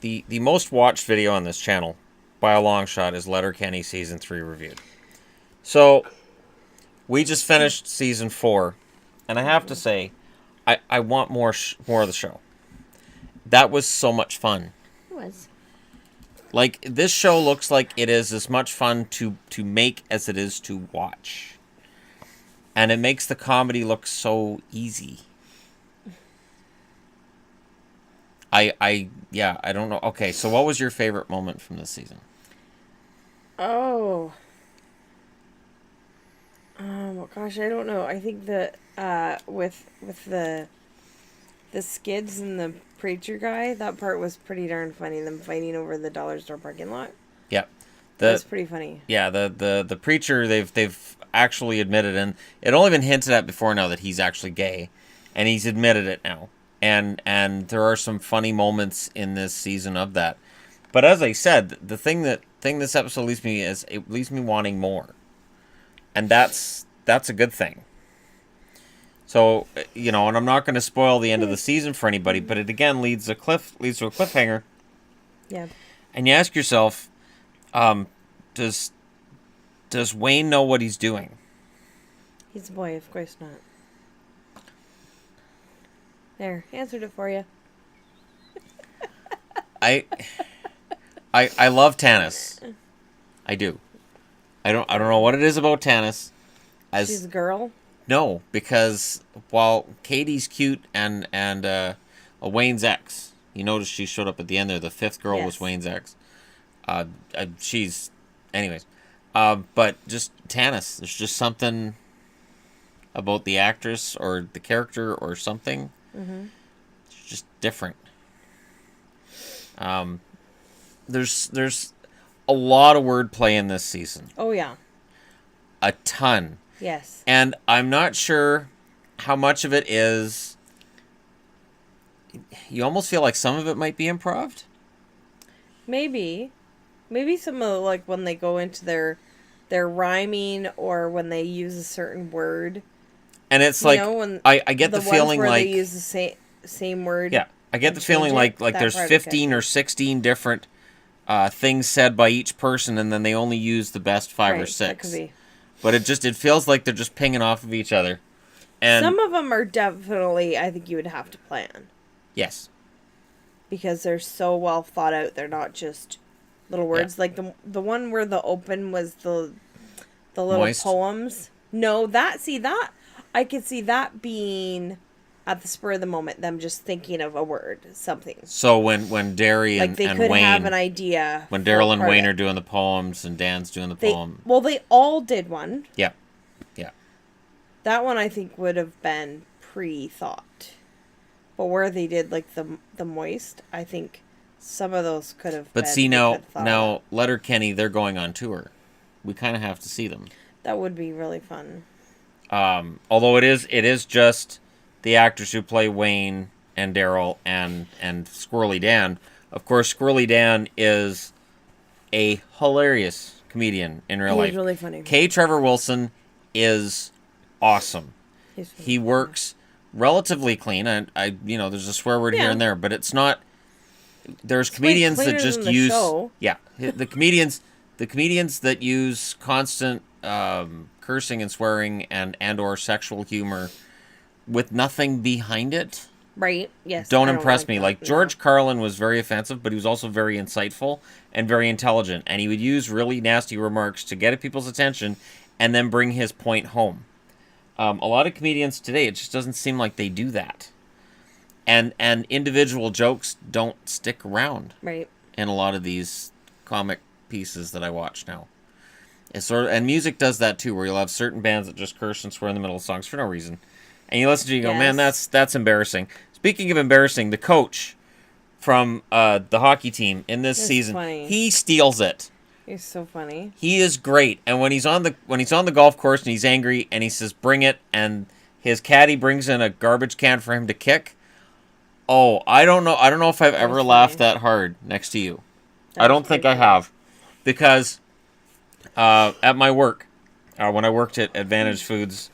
the most watched video on this channel by a long shot is Letterkenny season 3 reviewed. So we just finished season 4, and I have to say, I want more of the show. That was so much fun. It was. Like, this show looks like it is as much fun to make as it is to watch. And it makes the comedy look so easy. I don't know. Okay, so what was your favorite moment from this season? Oh. Gosh, I don't know. I think that with the skids and the preacher guy, that part was pretty darn funny. Them fighting over the dollar store parking lot. Yeah, That was pretty funny. Yeah, the preacher, they've actually admitted, and it only been hinted at before now that he's actually gay, and he's admitted it now. And there are some funny moments in this season of that. But as I said, the thing this episode leaves me is it leaves me wanting more, and that's a good thing. So, and I'm not going to spoil the end of the season for anybody, but it again leads to a cliffhanger. Yeah. And you ask yourself, does Wayne know what he's doing? He's a boy, of course not. There, answered it for you. I love Tanis. I do. I don't know what it is about Tanis. She's a girl? No, because while Katie's cute and Wayne's ex, you notice she showed up at the end there. The fifth girl was Wayne's ex. She's, anyways. But just Tanis, there's just something about the actress or the character or something. Mm-hmm. It's just different. There's a lot of wordplay in this season. Oh yeah, a ton. Yes. And I'm not sure how much of it is. You almost feel like some of it might be improv. Maybe some of like when they go into their rhyming or when they use a certain word. And it's like I get the feeling where like they use the same word. Yeah, I get the feeling like there's 15 or 16 different things said by each person, and then they only use the best 5 or 6. That could be. But it feels like they're just pinging off of each other. And some of them are definitely, I think you would have to plan. Yes. Because they're so well thought out. They're not just little words. Yeah. Like the one where the open was the little Moist. Poems. No, that I could see that being at the spur of the moment, them just thinking of a word, something. So when Derry and Wayne... Like they could have an idea. When Daryl and Wayne are doing the poems and Dan's doing the poem. Well, they all did one. Yeah. That one I think would have been pre-thought. But where they did like the moist, I think some of those could have been... But see, now Letterkenny, they're going on tour. We kind of have to see them. That would be really fun. Although it is just... the actors who play Wayne and Daryl and Squirrely Dan. Of course, Squirrely Dan is a hilarious comedian in real life. He's really funny. K. Trevor Wilson is awesome. He works relatively clean. There's a swear word here and there, but it's not. There's comedians that just use the comedians that use constant cursing and swearing and or sexual humor with nothing behind it. Right, yes. Don't impress me. Like, George Carlin was very offensive, but he was also very insightful and very intelligent. And he would use really nasty remarks to get at people's attention and then bring his point home. A lot of comedians today, it just doesn't seem like they do that. And individual jokes don't stick around. Right. In a lot of these comic pieces that I watch now. And music does that too, where you'll have certain bands that just curse and swear in the middle of songs for no reason. And you listen to it, you go, man, that's embarrassing. Speaking of embarrassing, the coach from the hockey team in this season, he steals it. He's so funny. He is great. And when he's on the golf course and he's angry and he says, "Bring it," and his caddy brings in a garbage can for him to kick. Oh, I don't know if I've ever laughed that hard next to you. I don't think I have, because at my work, when I worked at Advantage Foods.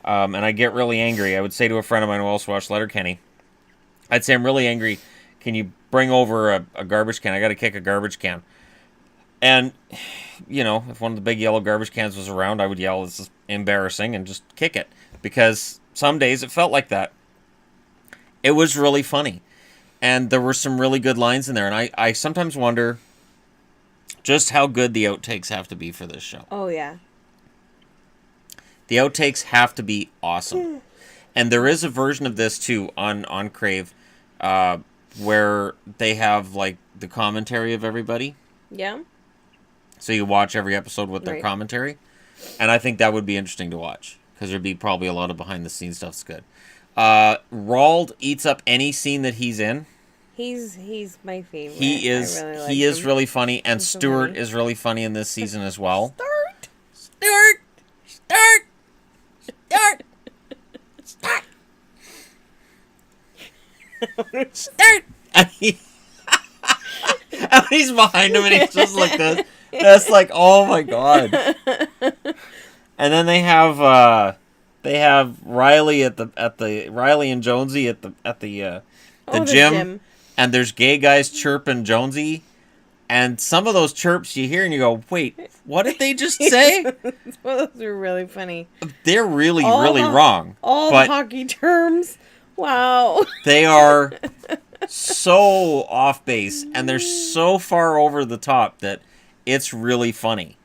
And I get really angry. I would say to a friend of mine who also watched Letterkenny, I'd say, "I'm really angry. Can you bring over a garbage can. I got to kick a garbage can. And, you know, if one of the big yellow garbage cans was around, I would yell, "This is embarrassing," and just kick it. Because some days it felt like that. It was really funny. And there were some really good lines in there. And I sometimes wonder just how good the outtakes have to be for this show. Oh, yeah. The outtakes have to be awesome. And there is a version of this, too, on Crave, where they have, like, the commentary of everybody. Yeah. So you watch every episode with their commentary. And I think that would be interesting to watch. Because there'd be probably a lot of behind-the-scenes stuff that's good. Roald eats up any scene that he's in. He's my favorite. He is really funny. And Stuart is really funny in this season as well. Stuart! And he's behind him and he's just like this. That's like, oh my god. And then they have Riley at the Riley and Jonesy at the gym, and there's gay guys chirping Jonesy, and some of those chirps you hear and you go, wait, what did they just say? Well, those are really funny. They're really wrong. All the hockey terms. Wow. They are so off base, and they're so far over the top that it's really funny.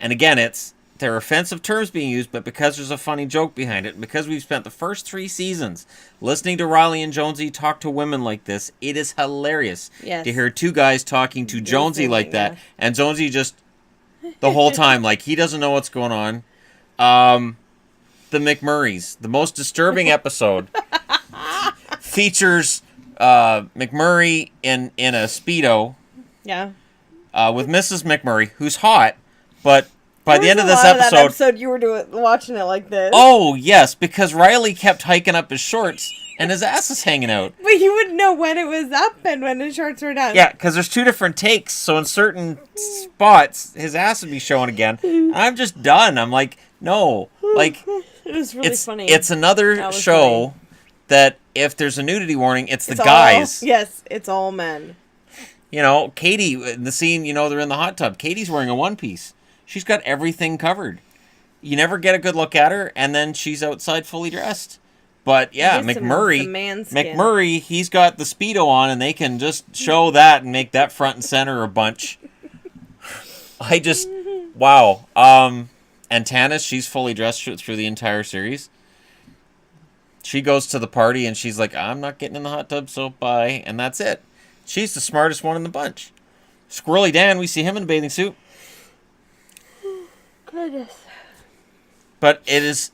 And again, they're offensive terms being used, but because there's a funny joke behind it, and because we've spent the first 3 seasons listening to Riley and Jonesy talk to women like this, it is hilarious to hear 2 guys talking to Jonesy like that, and Jonesy just the whole time, like he doesn't know what's going on. The McMurrays, the most disturbing episode, features McMurray in a Speedo. Yeah. With Mrs. McMurray, who's hot, but by the end of this episode, you were watching it like this. Oh yes, because Riley kept hiking up his shorts and his ass is hanging out. But you wouldn't know when it was up and when his shorts were down. Yeah, because there's 2 different takes, so in certain spots, his ass would be showing again. And I'm just done. I'm like, no, like it was really funny. It's another show that if there's a nudity warning, it's the guys. Yes, it's all men. You know, Katie in the scene. You know, they're in the hot tub. Katie's wearing a one-piece. She's got everything covered. You never get a good look at her, and then she's outside fully dressed. But yeah, McMurray, he's got the Speedo on, and they can just show that and make that front and center a bunch. Wow. And Tanis, she's fully dressed through the entire series. She goes to the party, and she's like, I'm not getting in the hot tub, so bye. And that's it. She's the smartest one in the bunch. Squirrely Dan, we see him in a bathing suit. Goodness. But it's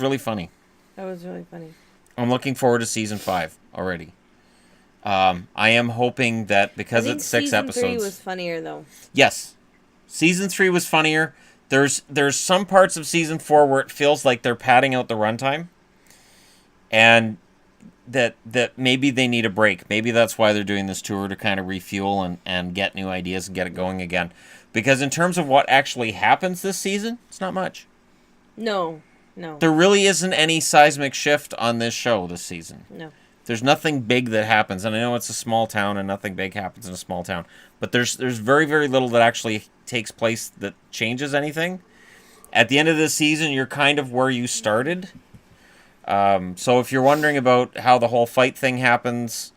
really funny. That was really funny. I'm looking forward to season 5 already. I am hoping that because it's 6 episodes. Season 3 was funnier though. Yes. Season 3 was funnier. There's some parts of season 4 where it feels like they're padding out the runtime. And that maybe they need a break. Maybe that's why they're doing this tour, to kind of refuel and get new ideas and get it going again. Because in terms of what actually happens this season, it's not much. No. There really isn't any seismic shift on this show this season. No. There's nothing big that happens. And I know it's a small town and nothing big happens in a small town. But there's very, very little that actually takes place that changes anything. At the end of this season, you're kind of where you started. So if you're wondering about how the whole fight thing happens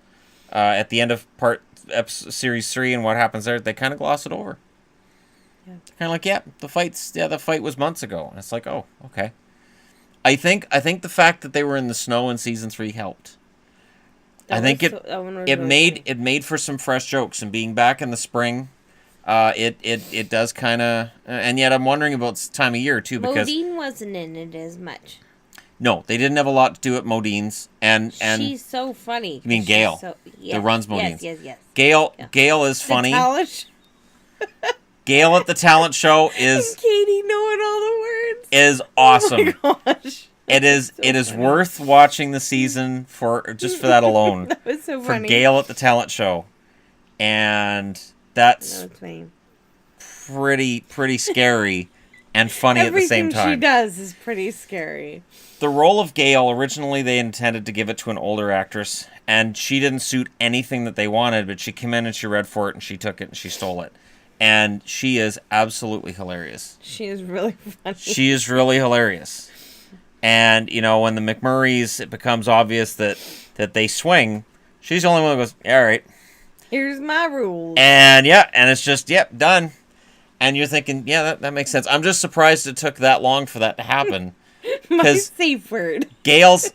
at the end of series 3 and what happens there, they kind of gloss it over. Yeah. Kind of like, the fight was months ago. And it's like, oh, okay. I think the fact that they were in the snow in season 3 helped. It made for some fresh jokes, and being back in the spring, it does kind of, and yet I'm wondering about time of year too, because Modine wasn't in it as much. No, they didn't have a lot to do at Modine's, and she's so funny. You mean Gail? That runs Modine's. Yes. Gail is funny. Gail at the talent show is and Katie knowing all the words is awesome. Oh my gosh. It is worth watching the season for that alone. That was so funny. For Gail at the talent show. And that's pretty scary and funny at the same time. Everything she does is pretty scary. The role of Gail, originally they intended to give it to an older actress, and she didn't suit anything that they wanted, but she came in and she read for it and she took it and she stole it. And she is absolutely hilarious. She is really funny. She is really hilarious. And, you know, when the McMurrays, it becomes obvious that they swing, she's the only one who goes, all right. Here's my rules. And, yeah, and it's just, yep, done. And you're thinking, yeah, that makes sense. I'm just surprised it took that long for that to happen. My safe word. Gail's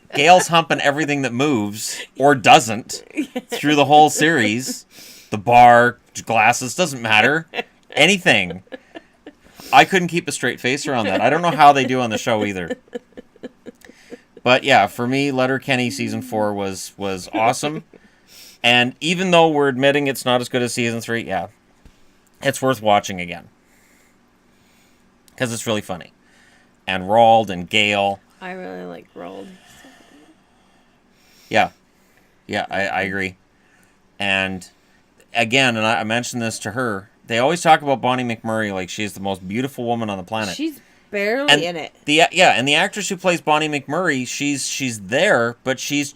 humping everything that moves, or doesn't, through the whole series. The bar, glasses, doesn't matter. Anything. I couldn't keep a straight face around that. I don't know how they do on the show either. But yeah, for me, Letterkenny season 4 was awesome. And even though we're admitting it's not as good as season 3, yeah, it's worth watching again. Because it's really funny. And Roald and Gail. I really like Roald. Yeah. Yeah, I agree. And again, and I mentioned this to her, they always talk about Bonnie McMurray like she's the most beautiful woman on the planet. She's barely in it. And the actress who plays Bonnie McMurray, she's there, but she's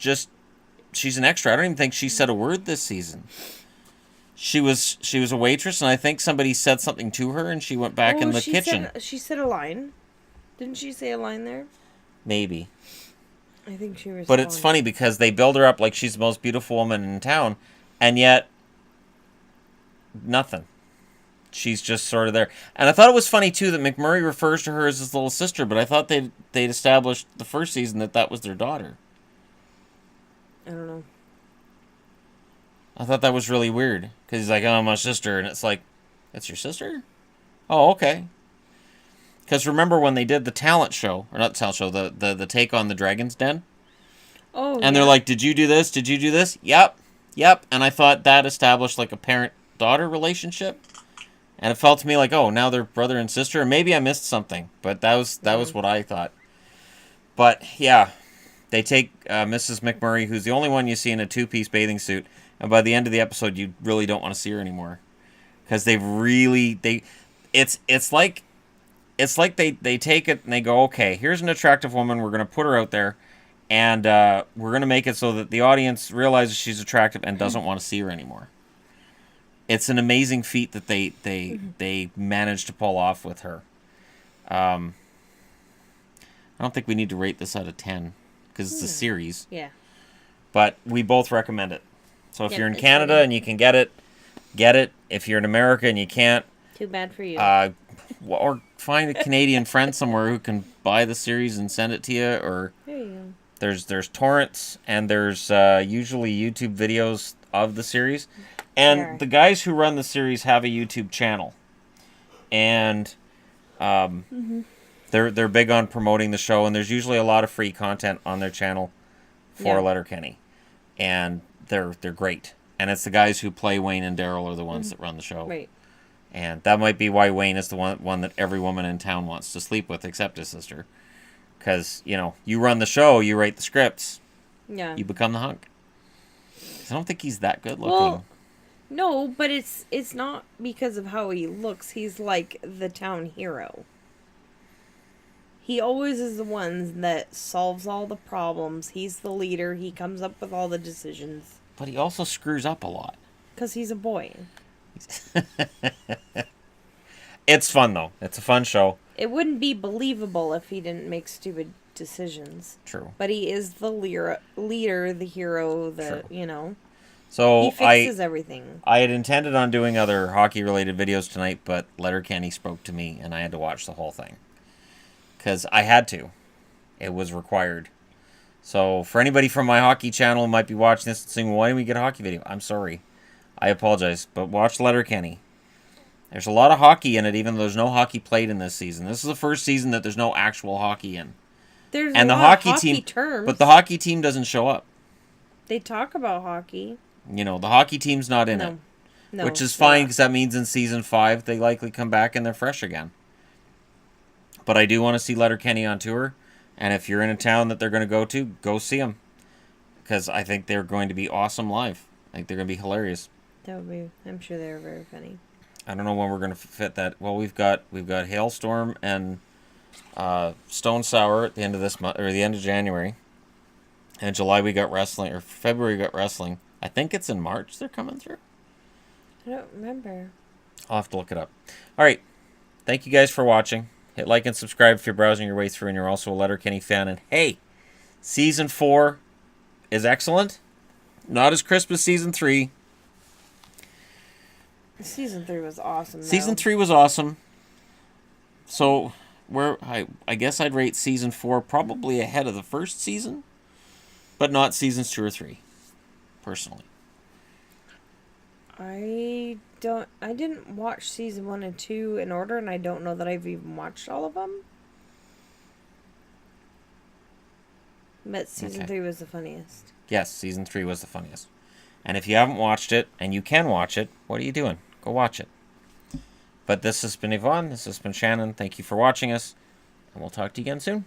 an extra. I don't even think she said a word this season. She was a waitress, and I think somebody said something to her, and she went back in the kitchen. She said a line. Didn't she say a line there? Maybe. I think she was. But it's funny because they build her up like she's the most beautiful woman in town, and yet nothing. She's just sort of there. And I thought it was funny, too, that McMurray refers to her as his little sister, but I thought they'd established the first season that was their daughter. I don't know. I thought that was really weird. Because he's like, oh, my sister. And it's like, that's your sister? Oh, okay. Because remember when they did the talent show, or not the talent show, the take on the Dragon's Den? Oh, and they're like, did you do this? Did you do this? Yep. And I thought that established like a parent-daughter relationship. And it felt to me like, oh, now they're brother and sister. And maybe I missed something. But that was what I thought. But, yeah. They take Mrs. McMurray, who's the only one you see in a two-piece bathing suit. And by the end of the episode, you really don't want to see her anymore. Because they've really... It's like they take it and they go, okay, here's an attractive woman. We're going to put her out there. And we're going to make it so that the audience realizes she's attractive and doesn't want to see her anymore. It's an amazing feat that they managed to pull off with her. I don't think we need to rate this out of 10 because it's a series. Yeah. But we both recommend it. So if you're in Canada and you can get it, get it. If you're in America and you can't, too bad for you. Or find a Canadian friend somewhere who can buy the series and send it to you. Or there you go. There's torrents and there's usually YouTube videos of the series. And the guys who run the series have a YouTube channel. And they're big on promoting the show. And there's usually a lot of free content on their channel for Letterkenny. And they're great. And it's the guys who play Wayne and Daryl are the ones that run the show. Right. And that might be why Wayne is the one that every woman in town wants to sleep with except his sister. Because, you run the show, you write the scripts. Yeah. You become the hunk. 'Cause I don't think he's that good looking. Well, no, but it's not because of how he looks. He's like the town hero. He always is the one that solves all the problems. He's the leader. He comes up with all the decisions. But he also screws up a lot. Because he's a boy. It's fun, though. It's a fun show. It wouldn't be believable if he didn't make stupid decisions. True. But he is the leader, the hero, So he fixes everything. I had intended on doing other hockey-related videos tonight, but Letterkenny spoke to me, and I had to watch the whole thing. Because I had to. It was required. So for anybody from my hockey channel who might be watching this and saying, why didn't we get a hockey video? I'm sorry. I apologize, but watch Letterkenny. There's a lot of hockey in it, even though there's no hockey played in this season. This is the first season that there's no actual hockey in. There's and a the lot hockey of hockey team, terms. but the hockey team doesn't show up. They talk about hockey. The hockey team's not in it. No, which is fine, because that means in season 5 they likely come back and they're fresh again. But I do want to see Letterkenny on tour, and if you're in a town that they're going to go see them. Because I think they're going to be awesome live. I think they're going to be hilarious. That would be. I'm sure they're very funny. I don't know when we're going to fit that. Well, we've got Hailstorm and Stone Sour at the end of this month, or the end of January. And July we got wrestling, or February we got wrestling. I think it's in March they're coming through. I don't remember. I'll have to look it up. All right. Thank you guys for watching. Hit like and subscribe if you're browsing your way through and you're also a Letterkenny fan. And hey, Season 4 is excellent. Not as crisp as Season 3. Season 3 was awesome, though. Season 3 was awesome. So, I guess I'd rate Season 4 probably ahead of the first season, but not Seasons 2 or 3, personally. I didn't watch Season 1 and 2 in order, and I don't know that I've even watched all of them. But Season 3 was the funniest. Yes, Season 3 was the funniest. And if you haven't watched it, and you can watch it, what are you doing? Go watch it. But this has been Yvonne. This has been Shannon. Thank you for watching us. And we'll talk to you again soon.